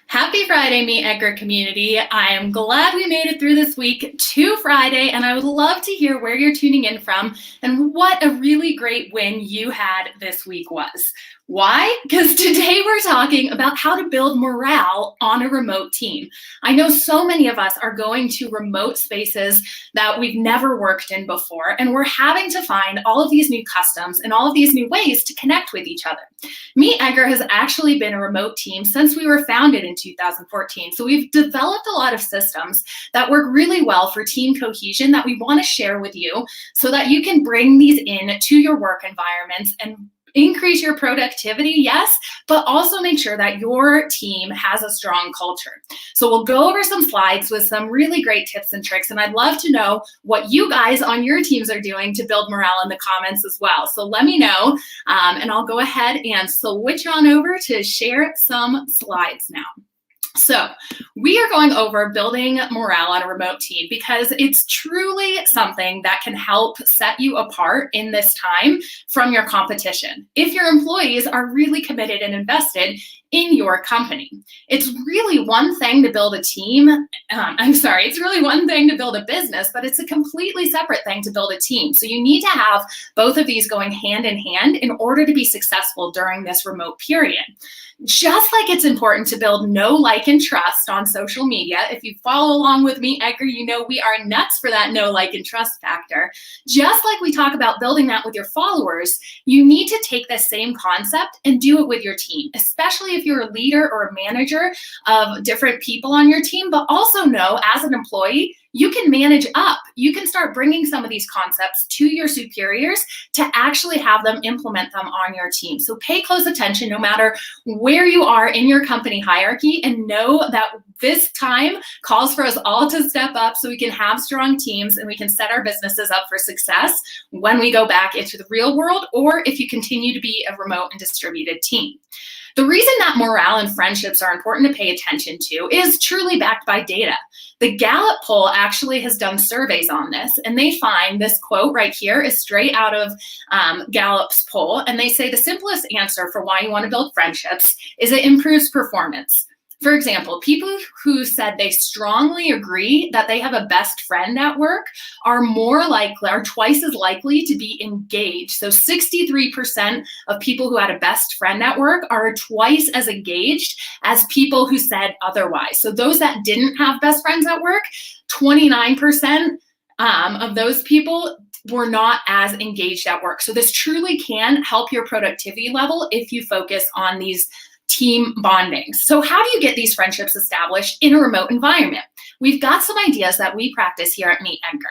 Happy Friday, Meet Edgar community. I am glad we made it through this week to Friday, and I would love to hear where you're tuning in from and what a really great win you had this week was. Why? Because today we're talking about how to build morale on a remote team. I know so many of us are going to remote spaces that we've never worked in before, and we're having to find all of these new customs and all of these new ways to connect with each other. Meet Edgar has actually been a remote team since we were founded in 2014. So we've developed a lot of systems that work really well for team cohesion that we want to share with you so that you can bring these in to your work environments and increase your productivity, yes, but also make sure that your team has a strong culture. So we'll go over some slides with some really great tips and tricks, and I'd love to know what you guys on your teams are doing to build morale in the comments as well. So let me know, and I'll go ahead and switch on over to share some slides now. So we are going over building morale on a remote team because it's truly something that can help set you apart in this time from your competition. If your employees are really committed and invested in your company. It's really one thing to build a team. It's really one thing to build a business, but it's a completely separate thing to build a team. So you need to have both of these going hand in hand in order to be successful during this remote period. Just like it's important to build know, like, and trust on social media. If you follow along with me, Edgar, you know we are nuts for that know, like, and trust factor. Just like we talk about building that with your followers, you need to take the same concept and do it with your team, especially if you're a leader or a manager of different people on your team, but also know as an employee, you can manage up. You can start bringing some of these concepts to your superiors to actually have them implement them on your team. So pay close attention no matter where you are in your company hierarchy, and know that this time calls for us all to step up so we can have strong teams and we can set our businesses up for success when we go back into the real world, or if you continue to be a remote and distributed team. The reason that morale and friendships are important to pay attention to is truly backed by data. The Gallup poll actually has done surveys on this, and they find this quote right here is straight out of Gallup's poll, and they say the simplest answer for why you want to build friendships is it improves performance. For example, people who said they strongly agree that they have a best friend at work are twice as likely to be engaged. So 63% of people who had a best friend at work are twice as engaged as people who said otherwise. So those that didn't have best friends at work, 29% of those people were not as engaged at work. So this truly can help your productivity level if you focus on these team bonding. So how do you get these friendships established in a remote environment? We've got some ideas that we practice here at Meet Edgar.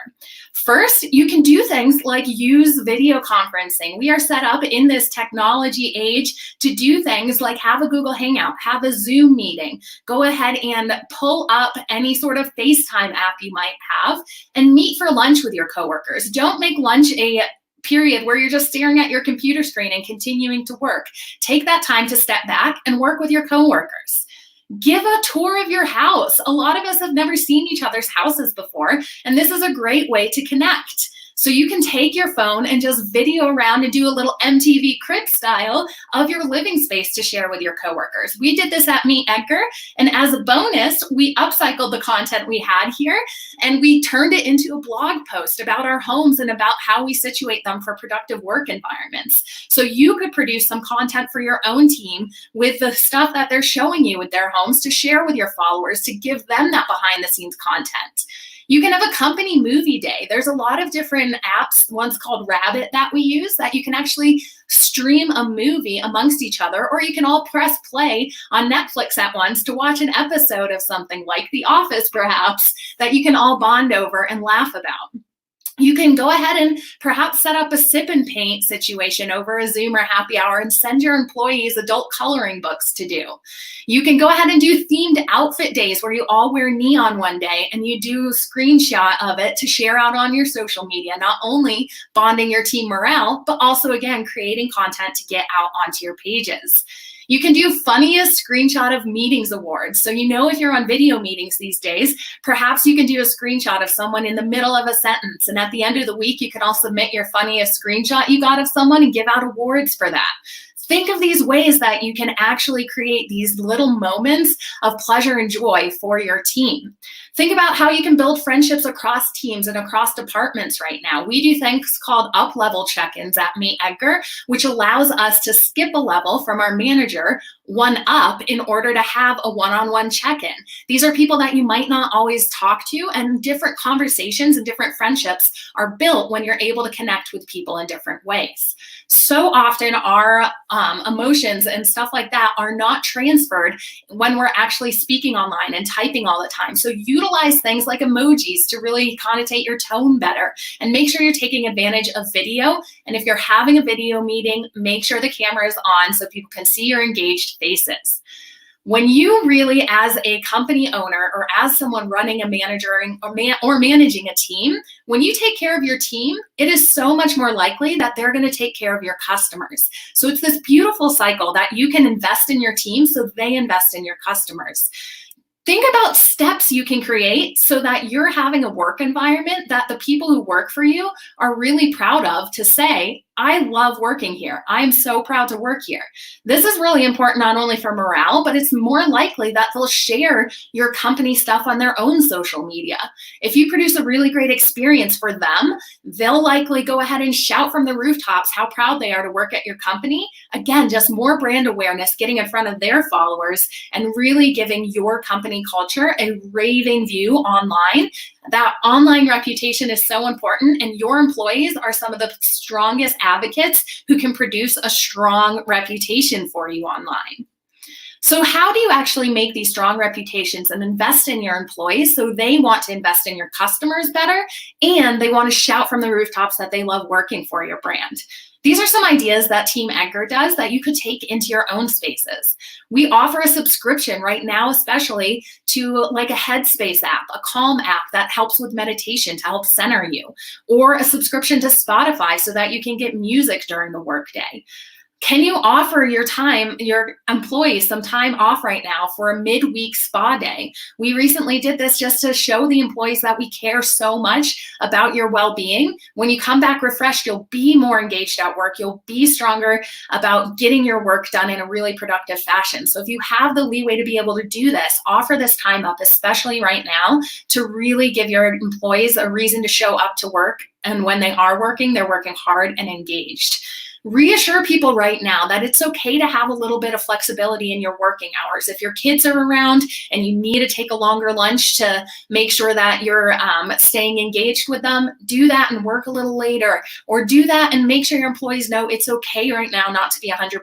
First, you can do things like use video conferencing. We are set up in this technology age to do things like have a Google Hangout, have a Zoom meeting, go ahead and pull up any sort of FaceTime app you might have and meet for lunch with your coworkers. Don't make lunch a period where you're just staring at your computer screen and continuing to work. Take that time to step back and work with your coworkers. Give a tour of your house. A lot of us have never seen each other's houses before, and this is a great way to connect. So you can take your phone and just video around and do a little MTV Crib style of your living space to share with your coworkers. We did this at Meet Edgar, and as a bonus, we upcycled the content we had here, and we turned it into a blog post about our homes and about how we situate them for productive work environments. So you could produce some content for your own team with the stuff that they're showing you with their homes to share with your followers to give them that behind the scenes content. You can have a company movie day. There's a lot of different apps, one's called Rabbit that we use, that you can actually stream a movie amongst each other, or you can all press play on Netflix at once to watch an episode of something like The Office, perhaps, that you can all bond over and laugh about. You can go ahead and perhaps set up a sip and paint situation over a Zoom or happy hour and send your employees adult coloring books to do. You can go ahead and do themed outfit days where you all wear neon one day and you do a screenshot of it to share out on your social media, not only bonding your team morale, but also, again, creating content to get out onto your pages. You can do funniest screenshot of meetings awards. So if you're on video meetings these days, perhaps you can do a screenshot of someone in the middle of a sentence. And at the end of the week, you can all submit your funniest screenshot you got of someone and give out awards for that. Think of these ways that you can actually create these little moments of pleasure and joy for your team. Think about how you can build friendships across teams and across departments right now. We do things called up-level check-ins at Meet Edgar, which allows us to skip a level from our manager one up in order to have a one-on-one check-in. These are people that you might not always talk to, and different conversations and different friendships are built when you're able to connect with people in different ways. So often our emotions and stuff like that are not transferred when we're actually speaking online and typing all the time. So utilize things like emojis to really connotate your tone better, and make sure you're taking advantage of video. And if you're having a video meeting, make sure the camera is on so people can see your engaged faces. When you really, as a company owner or as someone running a manager or managing a team, when you take care of your team, it is so much more likely that they're going to take care of your customers. So it's this beautiful cycle that you can invest in your team so they invest in your customers. Think about steps you can create so that you're having a work environment that the people who work for you are really proud of, to say, I love working here. I am so proud to work here. This is really important not only for morale, but it's more likely that they'll share your company stuff on their own social media. If you produce a really great experience for them, they'll likely go ahead and shout from the rooftops how proud they are to work at your company. Again, just more brand awareness, getting in front of their followers and really giving your company culture a raving view online. That online reputation is so important, and your employees are some of the strongest advocates who can produce a strong reputation for you online. So how do you actually make these strong reputations and invest in your employees so they want to invest in your customers better, and they want to shout from the rooftops that they love working for your brand? These are some ideas that Team Edgar does that you could take into your own spaces. We offer a subscription right now, especially to like a Headspace app, a Calm app that helps with meditation to help center you, or a subscription to Spotify so that you can get music during the workday. Can you offer your employees some time off right now for a midweek spa day? We recently did this just to show the employees that we care so much about your well-being. When you come back refreshed, you'll be more engaged at work. You'll be stronger about getting your work done in a really productive fashion. So if you have the leeway to be able to do this, offer this time up, especially right now, to really give your employees a reason to show up to work. And when they are working, they're working hard and engaged. Reassure people right now that it's okay to have a little bit of flexibility in your working hours. If your kids are around and you need to take a longer lunch to make sure that you're staying engaged with them, do that and work a little later, or do that and make sure your employees know it's okay right now not to be 100%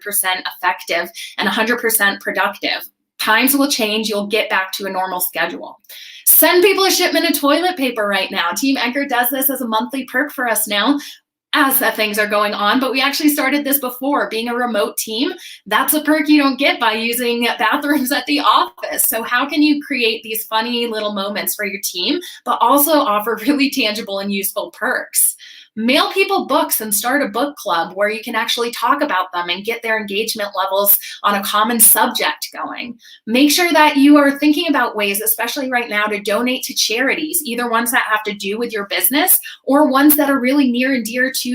effective and 100% productive. Times will change. You'll get back to a normal schedule. Send people a shipment of toilet paper right now. Team Edgar does this as a monthly perk for us now, as things are going on, but we actually started this before. Being a remote team, that's a perk you don't get by using bathrooms at the office. So how can you create these funny little moments for your team, but also offer really tangible and useful perks? Mail people books and start a book club where you can actually talk about them and get their engagement levels on a common subject going. Make sure that you are thinking about ways, especially right now, to donate to charities, either ones that have to do with your business or ones that are really near and dear to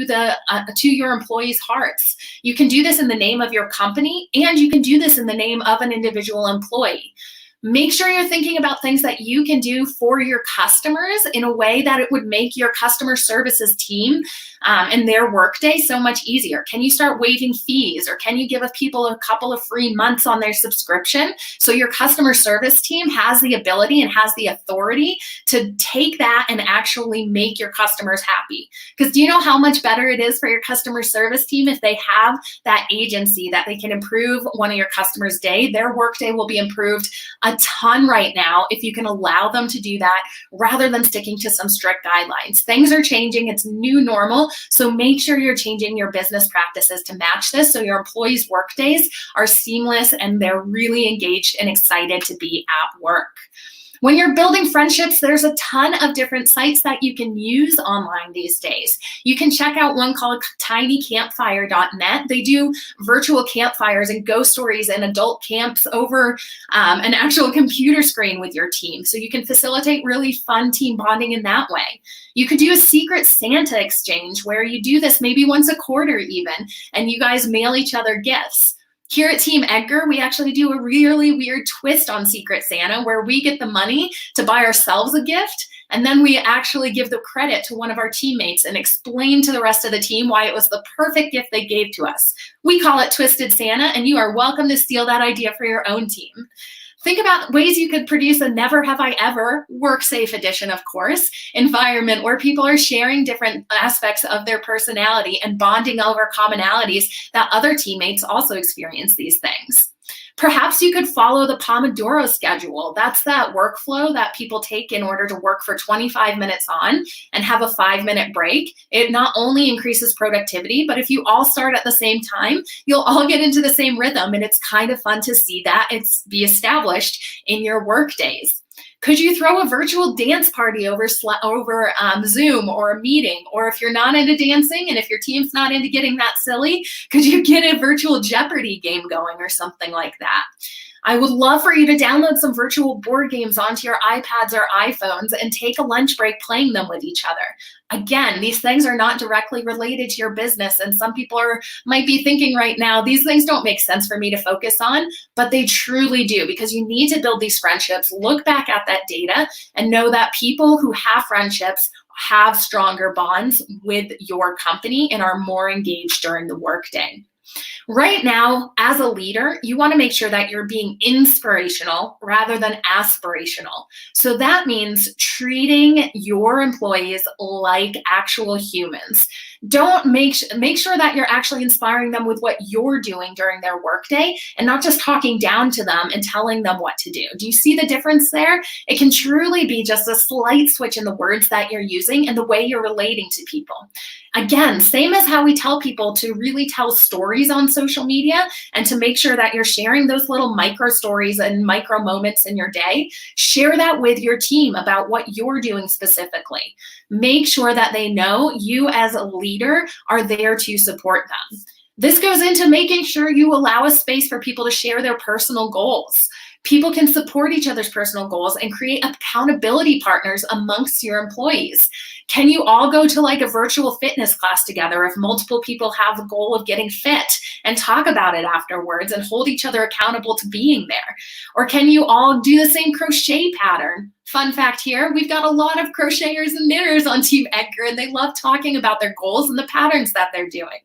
your employees' hearts. You can do this in the name of your company, and you can do this in the name of an individual employee. Make sure you're thinking about things that you can do for your customers in a way that it would make your customer services team and their workday so much easier. Can you start waiving fees, or can you give people a couple of free months on their subscription so your customer service team has the ability and has the authority to take that and actually make your customers happy? Because do you know how much better it is for your customer service team if they have that agency that they can improve one of your customers' day? Their workday will be improved a ton right now if you can allow them to do that rather than sticking to some strict guidelines. Things are changing. It's new normal. So make sure you're changing your business practices to match this so your employees' work days are seamless and they're really engaged and excited to be at work. When you're building friendships, there's a ton of different sites that you can use online these days. You can check out one called tinycampfire.net. They do virtual campfires and ghost stories and adult camps over an actual computer screen with your team. So you can facilitate really fun team bonding in that way. You could do a secret Santa exchange where you do this maybe once a quarter even, and you guys mail each other gifts. Here at Team Edgar, we actually do a really weird twist on Secret Santa where we get the money to buy ourselves a gift, and then we actually give the credit to one of our teammates and explain to the rest of the team why it was the perfect gift they gave to us. We call it Twisted Santa, and you are welcome to steal that idea for your own team. Think about ways you could produce a Never Have I Ever, work-safe edition, of course, environment where people are sharing different aspects of their personality and bonding over commonalities that other teammates also experience these things. Perhaps you could follow the Pomodoro schedule. That's that workflow that people take in order to work for 25 minutes on and have a 5-minute break. It not only increases productivity, but if you all start at the same time, you'll all get into the same rhythm, and it's kind of fun to see that be established in your work days. Could you throw a virtual dance party over Zoom or a meeting? Or if you're not into dancing and if your team's not into getting that silly, could you get a virtual Jeopardy game going or something like that? I would love for you to download some virtual board games onto your iPads or iPhones and take a lunch break playing them with each other. Again, these things are not directly related to your business, and some people might be thinking right now, these things don't make sense for me to focus on, but they truly do, because you need to build these friendships, look back at that data, and know that people who have friendships have stronger bonds with your company and are more engaged during the workday. Right now, as a leader, you want to make sure that you're being inspirational rather than aspirational. So that means treating your employees like actual humans. Don't make sure that you're actually inspiring them with what you're doing during their workday and not just talking down to them and telling them what to do. Do you see the difference there? It can truly be just a slight switch in the words that you're using and the way you're relating to people. Again, same as how we tell people to really tell stories on social media and to make sure that you're sharing those little micro stories and micro moments in your day. Share that with your team about what you're doing specifically. Make sure that they know you as a leader are there to support them. This goes into making sure you allow a space for people to share their personal goals. People can support each other's personal goals and create accountability partners amongst your employees. Can you all go to like a virtual fitness class together if multiple people have the goal of getting fit and talk about it afterwards and hold each other accountable to being there? Or can you all do the same crochet pattern? Fun fact here, we've got a lot of crocheters and knitters on Team Edgar, and they love talking about their goals and the patterns that they're doing.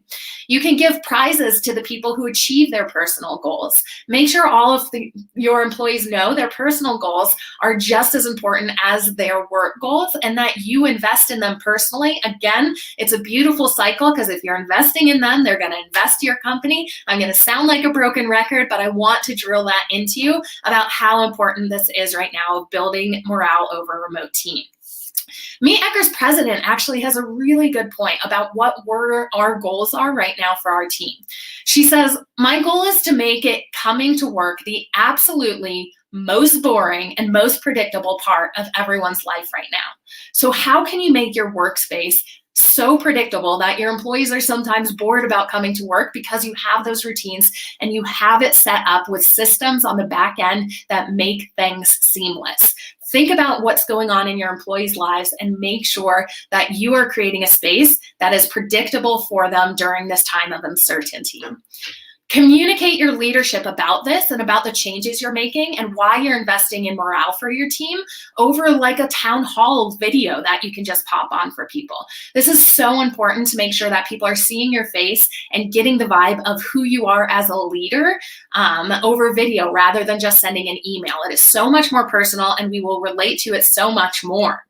You can give prizes to the people who achieve their personal goals. Make sure all of your employees know their personal goals are just as important as their work goals and that you invest in them personally. Again, it's a beautiful cycle because if you're investing in them, they're going to invest in your company. I'm going to sound like a broken record, but I want to drill that into you about how important this is right now of building morale over a remote team. Meet Edgar's president actually has a really good point about what our goals are right now for our team. She says, my goal is to make it coming to work the absolutely most boring and most predictable part of everyone's life right now. So how can you make your workspace so predictable that your employees are sometimes bored about coming to work because you have those routines and you have it set up with systems on the back end that make things seamless? Think about what's going on in your employees' lives and make sure that you are creating a space that is predictable for them during this time of uncertainty. Communicate your leadership about this and about the changes you're making and why you're investing in morale for your team over like a town hall video that you can just pop on for people. This is so important to make sure that people are seeing your face and getting the vibe of who you are as a leader over video rather than just sending an email. It is so much more personal and we will relate to it so much more.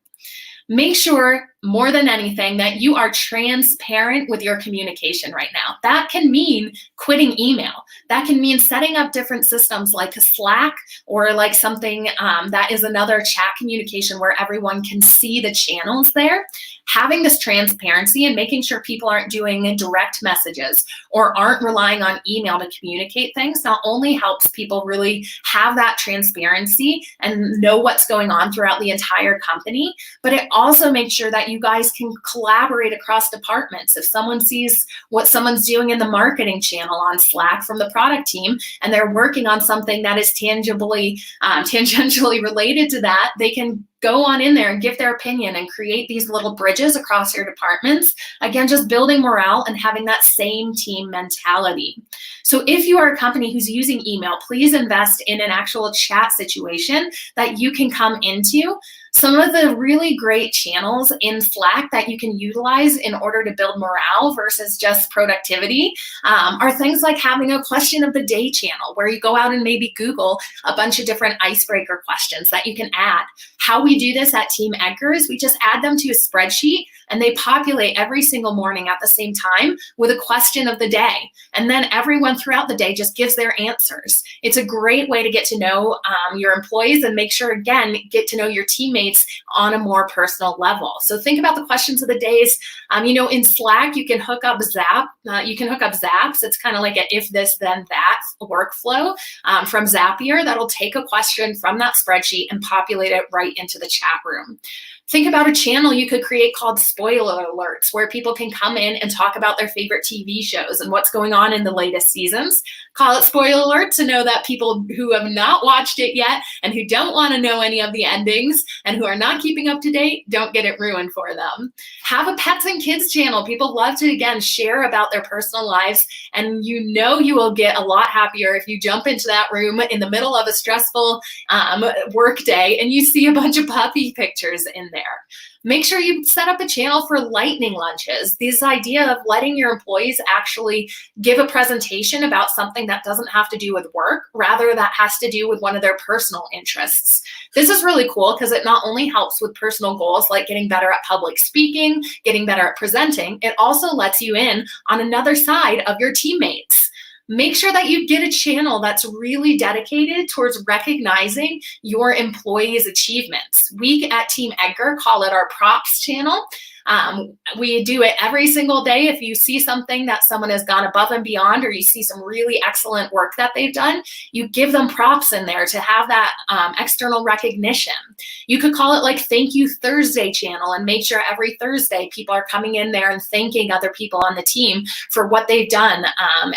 Make sure, more than anything, that you are transparent with your communication right now. That can mean quitting email. That can mean setting up different systems like Slack or like something that is another chat communication where everyone can see the channels there. Having this transparency and making sure people aren't doing direct messages or aren't relying on email to communicate things not only helps people really have that transparency and know what's going on throughout the entire company, but it also makes sure that you guys can collaborate across departments. If someone sees what someone's doing in the marketing channel on Slack from the product team and they're working on something that is tangentially related to that, they can go on in there and give their opinion and create these little bridges across your departments. Again, just building morale and having that same team mentality. So if you are a company who's using email, please invest in an actual chat situation that you can come into. Some of the really great channels in Slack that you can utilize in order to build morale versus just productivity are things like having a question of the day channel where you go out and maybe Google a bunch of different icebreaker questions that you can add. How we do this at Team Edgar is we just add them to a spreadsheet and they populate every single morning at the same time with a question of the day. And then everyone throughout the day just gives their answers. It's a great way to get to know your employees and make sure, again, get to know your teammates on a more personal level. So think about the questions of the days. In Slack, you can hook up Zap. You can hook up Zaps. It's kind of like an if this, then that workflow from Zapier that'll take a question from that spreadsheet and populate it right into the chat room. Think about a channel you could create called spoiler alerts, where people can come in and talk about their favorite TV shows and what's going on in the latest seasons. Call it spoiler alert to know that people who have not watched it yet and who don't want to know any of the endings and who are not keeping up to date don't get it ruined for them. Have a pets and kids channel. People love to, again, share about their personal lives, and you will get a lot happier if you jump into that room in the middle of a stressful work day and you see a bunch of puppy pictures in there. Make sure you set up a channel for lightning lunches. This idea of letting your employees actually give a presentation about something that doesn't have to do with work, rather that has to do with one of their personal interests. This is really cool because it not only helps with personal goals like getting better at public speaking, getting better at presenting, it also lets you in on another side of your teammates. Make sure that you get a channel that's really dedicated towards recognizing your employees' achievements. We at Team Edgar call it our props channel. We do it every single day. If you see something that someone has gone above and beyond, or you see some really excellent work that they've done, you give them props in there to have that external recognition. You could call it like Thank You Thursday channel and make sure every Thursday people are coming in there and thanking other people on the team for what they've done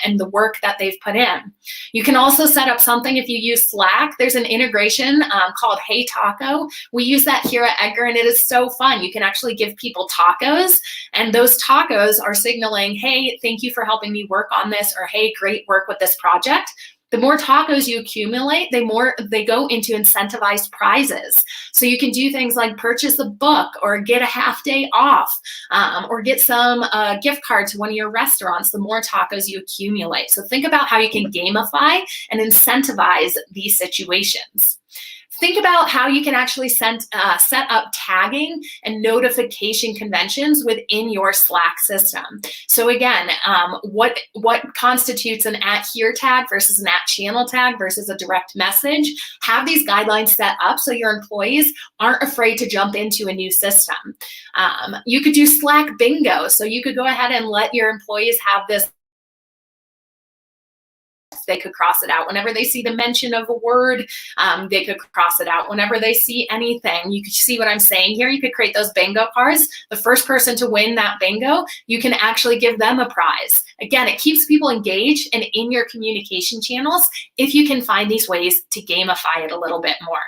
and the work that they've put in. You can also set up something if you use Slack. There's an integration called Hey Taco. We use that here at Edgar, and it is so fun. You can actually give people tacos, and those tacos are signaling, hey, thank you for helping me work on this, or hey, great work with this project. The more tacos you accumulate, the more they go into incentivized prizes. So you can do things like purchase a book or get a half day off or get some gift card to one of your restaurants the more tacos you accumulate. So think about how you can gamify and incentivize these situations. Think about how you can actually set up tagging and notification conventions within your Slack system. So again, what constitutes an @here tag versus an @channel tag versus a direct message? Have these guidelines set up so your employees aren't afraid to jump into a new system. You could do Slack bingo. So you could go ahead and let your employees have this. They could cross it out whenever they see the mention of a word. They could cross it out whenever they see anything. You could see what I'm saying here. You could create those bingo cards. The first person to win that bingo, you can actually give them a prize. Again, it keeps people engaged and in your communication channels if you can find these ways to gamify it a little bit more.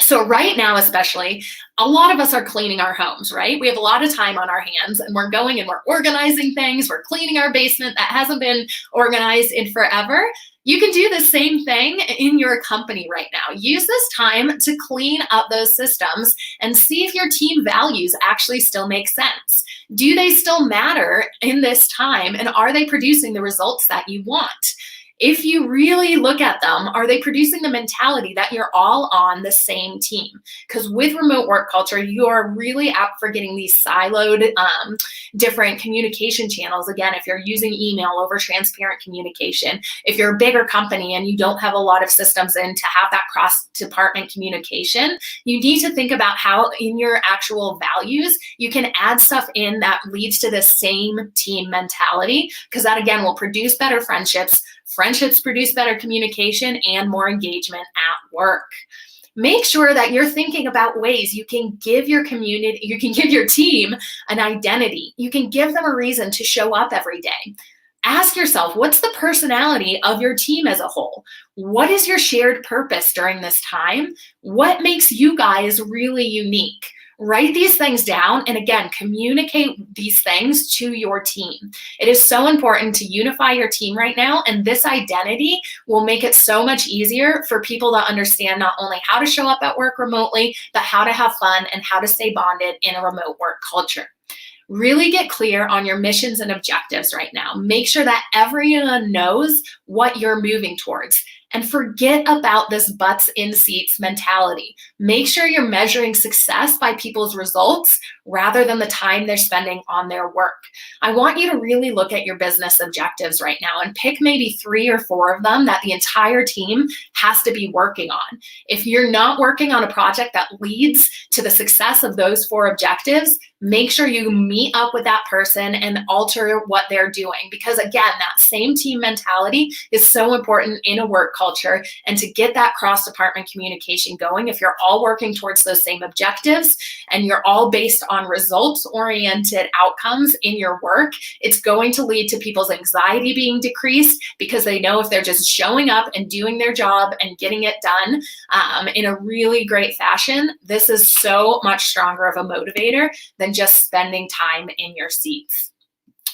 So right now, especially, a lot of us are cleaning our homes, right? We have a lot of time on our hands and we're going and we're organizing things. We're cleaning our basement that hasn't been organized in forever. You can do the same thing in your company right now. Use this time to clean up those systems and see if your team values actually still make sense. Do they still matter in this time, and are they producing the results that you want? If you really look at them, are they producing the mentality that you're all on the same team? Because with remote work culture, you are really apt for getting these siloed different communication channels. Again, if you're using email over transparent communication, if you're a bigger company and you don't have a lot of systems in to have that cross-department communication, you need to think about how in your actual values, you can add stuff in that leads to the same team mentality, because that again will produce better friendships. Friendships produce better communication and more engagement at work. Make sure that you're thinking about ways you can give your community, you can give your team an identity. You can give them a reason to show up every day. Ask yourself, what's the personality of your team as a whole? What is your shared purpose during this time? What makes you guys really unique? Write these things down and again, communicate these things to your team. It is so important to unify your team right now, and this identity will make it so much easier for people to understand not only how to show up at work remotely, but how to have fun and how to stay bonded in a remote work culture. Really get clear on your missions and objectives right now. Make sure that everyone knows what you're moving towards. And forget about this butts in seats mentality. Make sure you're measuring success by people's results rather than the time they're spending on their work. I want you to really look at your business objectives right now and pick maybe 3 or 4 of them that the entire team has to be working on. If you're not working on a project that leads to the success of those 4 objectives, make sure you meet up with that person and alter what they're doing. Because again, that same team mentality is so important in a work culture, and to get that cross-department communication going, if you're all working towards those same objectives and you're all based on results-oriented outcomes in your work, it's going to lead to people's anxiety being decreased, because they know if they're just showing up and doing their job and getting it done in a really great fashion, this is so much stronger of a motivator than just spending time in your seats.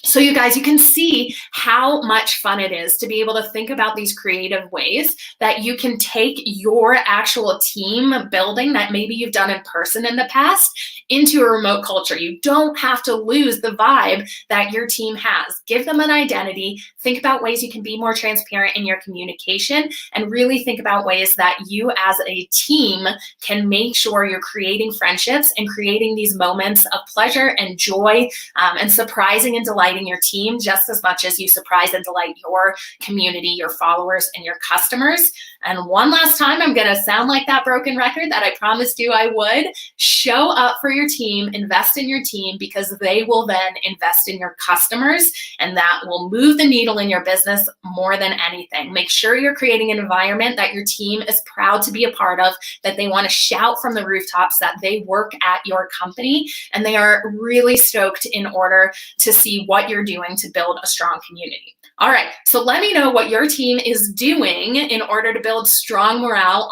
So you guys, you can see how much fun it is to be able to think about these creative ways that you can take your actual team building that maybe you've done in person in the past into a remote culture. You don't have to lose the vibe that your team has. Give them an identity. Think about ways you can be more transparent in your communication, and really think about ways that you as a team can make sure you're creating friendships and creating these moments of pleasure and joy and surprising and delighting your team just as much as you surprise and delight your community, your followers, and your customers. And one last time, I'm going to sound like that broken record that I promised you I would. Show up for your team, invest in your team, because they will then invest in your customers, and that will move the needle in your business more than anything. Make sure you're creating an environment that your team is proud to be a part of, that they want to shout from the rooftops that they work at your company, and they are really stoked in order to see what you're doing to build a strong community. All right, so let me know what your team is doing in order to build strong morale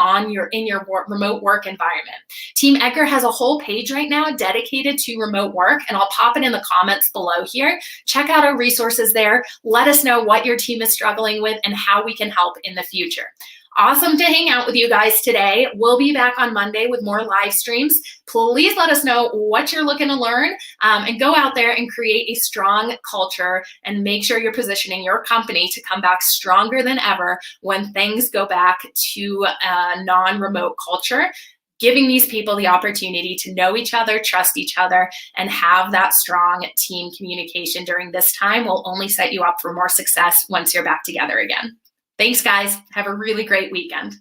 in your remote work environment. Team Edgar has a whole page right now dedicated to remote work, and I'll pop it in the comments below here. Check out our resources there. Let us know what your team is struggling with and how we can help in the future. Awesome to hang out with you guys today. We'll be back on Monday with more live streams. Please let us know what you're looking to learn, and go out there and create a strong culture, and make sure you're positioning your company to come back stronger than ever when things go back to a non-remote culture. Giving these people the opportunity to know each other, trust each other, and have that strong team communication during this time will only set you up for more success once you're back together again. Thanks, guys. Have a really great weekend.